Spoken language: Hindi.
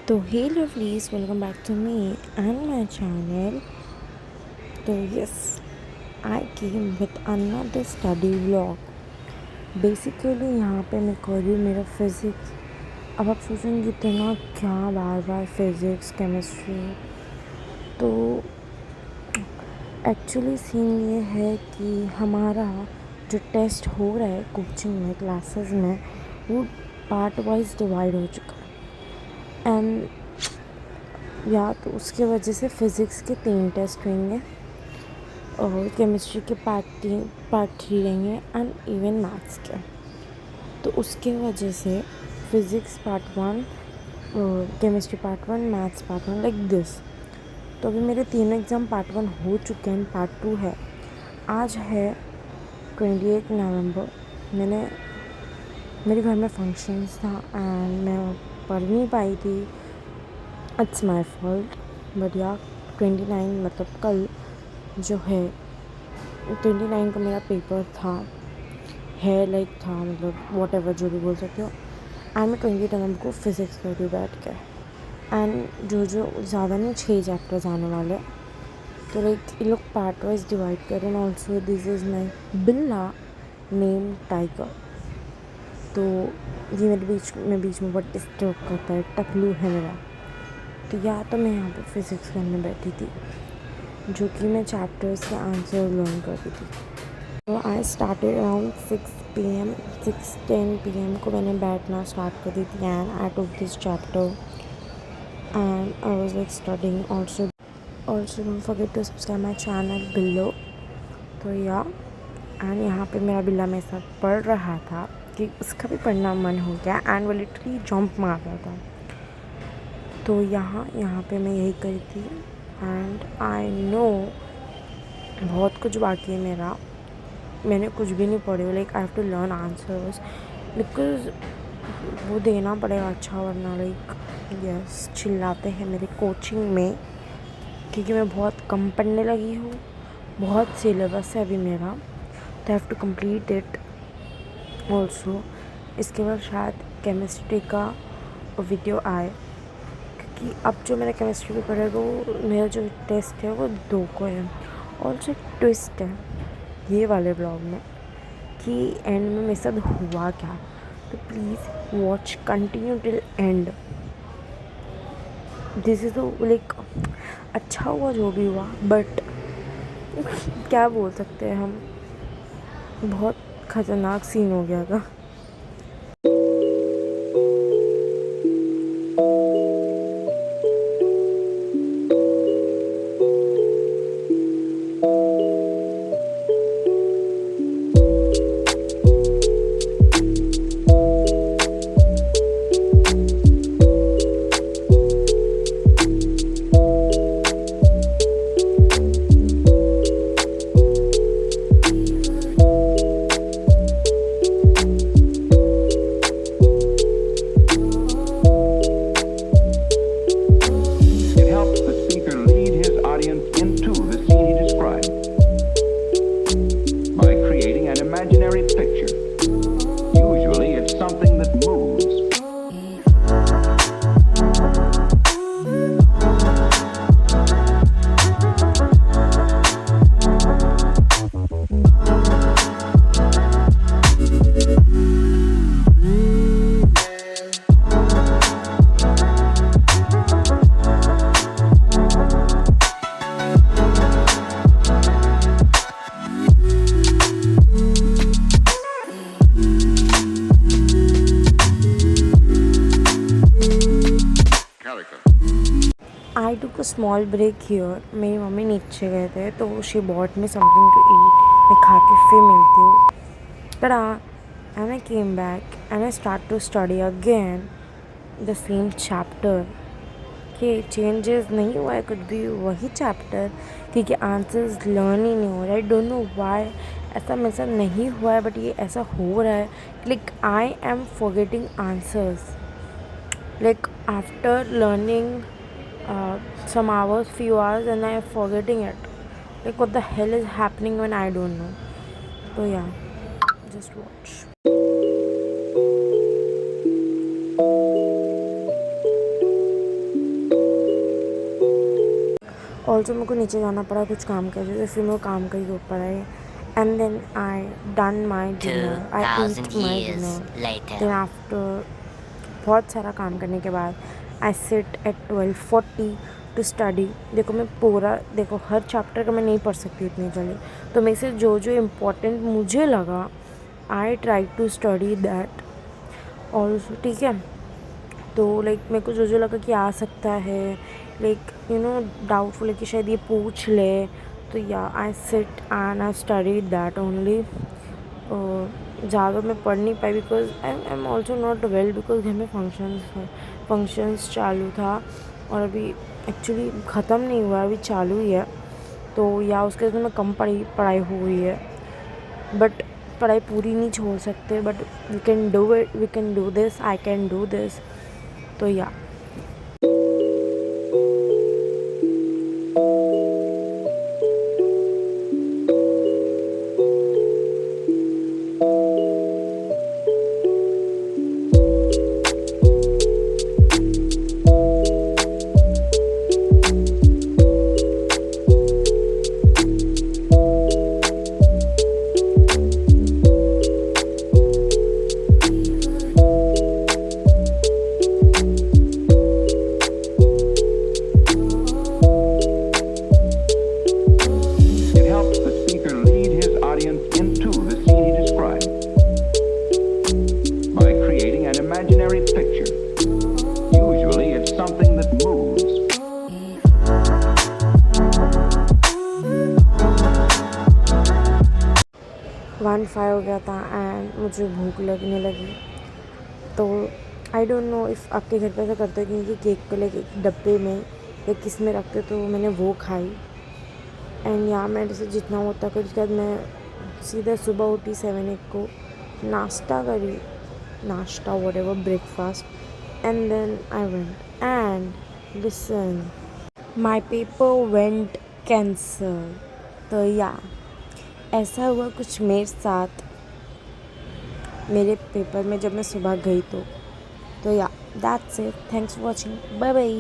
तो hey lovelies, welcome back to me and my channel. तो yes, I came with another study vlog. Basically यहाँ पे मैं कर रही हूँ मेरा फिज़िक्स। अब आप सोचेंगे इतना क्या बार बार फिज़िक्स केमिस्ट्री। तो एक्चुअली सीन ये है कि हमारा जो टेस्ट हो रहा है कोचिंग में क्लासेस में, वो पार्ट वाइज डिवाइड हो चुका है। एंड या तो उसके वजह से फ़िज़िक्स के 3 टेस्ट रहेंगे और केमिस्ट्री के पार्ट 3 रहेंगे एंड इवन मैथ्स के। तो उसके वजह से physics part 1, chemistry part 1, maths part 1, like this. तो अभी मेरे 3 एग्ज़ाम पार्ट 1 हो चुके हैं, पार्ट 2 है। आज है 28 नवंबर। मेरे घर में फंक्शंस था एंड मैं पढ़ नहीं पाई थी। It's my fault. बट या 29 मतलब कल जो है 29 को मेरा पेपर था, था मतलब वॉट एवर जो भी बोल सकते हो। एंड मैं 28 नवंबर को फिज़िक्स कर रही हूँ बैठ के। एंड जो ज़्यादा नहीं, 6 चैप्टर्स आने वाले। तो ये लोग पार्ट वाइज डिवाइड करें। And also this is my बिल्ला नेम टाइगर। तो ये मेरे बीच में बहुत डिस्टर्ब करता है, टकलू है मेरा। तो या तो मैं यहाँ पे फ़िज़िक्स करने बैठी थी, जो कि मैं चैप्टर्स के आंसर लर्न करती थी। तो आई स्टार्टेड अराउंड 6:10 PM को मैंने बैठना स्टार्ट कर दी थी and I took this chapter and I was like studying. Also don't forget to subscribe my channel below. तो या एंड यहाँ पे मेरा बिल्ला मेरे साथ पढ़ रहा था कि उसका भी पढ़ना मन हो गया एंड वो लिटरली जंप मार रहा था। तो यहाँ पे मैं यही करी थी एंड आई नो बहुत कुछ बाकी है मेरा। मैंने कुछ भी नहीं पढ़ी, like I have to learn answers because वो देना पड़ेगा अच्छा, वरना लाइक यस चिल्लाते हैं मेरे कोचिंग में, क्योंकि मैं बहुत कम पढ़ने लगी हूँ। बहुत सिलेबस है अभी मेरा, तो have to complete it also. इसके बाद शायद केमिस्ट्री का वीडियो आए, क्योंकि अब जो मेरा केमिस्ट्री पेपर है वो मेरा जो टेस्ट है वो 2 को है। ऑल्सो एक ट्विस्ट है ये वाले ब्लॉग में कि एंड में मेरे साथ हुआ क्या। तो please watch continue till and. This is like अच्छा हुआ जो भी हुआ, बट क्या बोल सकते हैं हम, बहुत ख़तरनाक सीन हो गया था। It helps the speaker lead his audience into the scene he describes by creating an imaginary picture. Usually, it's something that moves. I took a small break here. मेरी मम्मी नीचे गए थे तो she bought me something to eat. मैं खा के फिर मिलती हूँ। पर and I came back and I start to study again the same chapter. कि चेंजेस नहीं हुआ है कुछ भी, वही चैप्टर, क्योंकि आंसर्स लर्न ही नहीं हो रहा है। आई डोंट नो व्हाई ऐसा मेरे साथ नहीं हुआ है, बट ये ऐसा हो रहा है। Like I am forgetting answers, like after learning some hours, few hours, and I'm forgetting it. Like what the hell is happening when I don't know. So yeah, just watch. I also मेरे को नीचे जाना पड़ा कुछ काम की वजह से, फिर मैं काम के ऊपर I and then I done my dinner, I eat 2000 my years dinner. later. Then after बहुत सारा काम करने के बाद I sit at 12:40 to study. देखो मैं पूरा, देखो हर चैप्टर का मैं नहीं पढ़ सकती इतनी जल्दी, तो मेरे से जो जो इम्पोर्टेंट मुझे लगा I try to study that also, ठीक है। तो लाइक मेरे को जो जो लगा कि आ सकता है, लाइक यू नो डाउटफुल है कि शायद ये पूछ ले, तो या I sit and I study that only. ज़्यादा मैं पढ़ नहीं पाई because I am also not well, because घर में फंक्शंस चालू था और अभी एक्चुअली ख़त्म नहीं हुआ, अभी चालू ही है। तो या उसके वजह से मैं कम पढ़ाई हुई है, बट पढ़ाई पूरी नहीं छोड़ सकते, but we can do it, we can do this, I can do this. तो या It helps the speaker lead his audience into the scene he described by creating an imaginary picture. Usually it's something that moves. 1:05 हो गया था एंड मुझे भूख लगने लगी। तो आई डोंट नो इफ़ आपके घर पे ऐसा करते हो क्योंकि केक को लेके एक डब्बे में या किस में रखते, तो मैंने वो खाई एंड यहाँ मेरे से जितना होता फिर उसके बाद मैं सीधे सुबह उठी 7 को, नाश्ता करी, नाश्ता whatever breakfast, and then I went and listen my paper went cancel. तो या ऐसा हुआ कुछ मेरे साथ मेरे पेपर में जब मैं सुबह गई तो या that's it, thanks for watching, bye bye.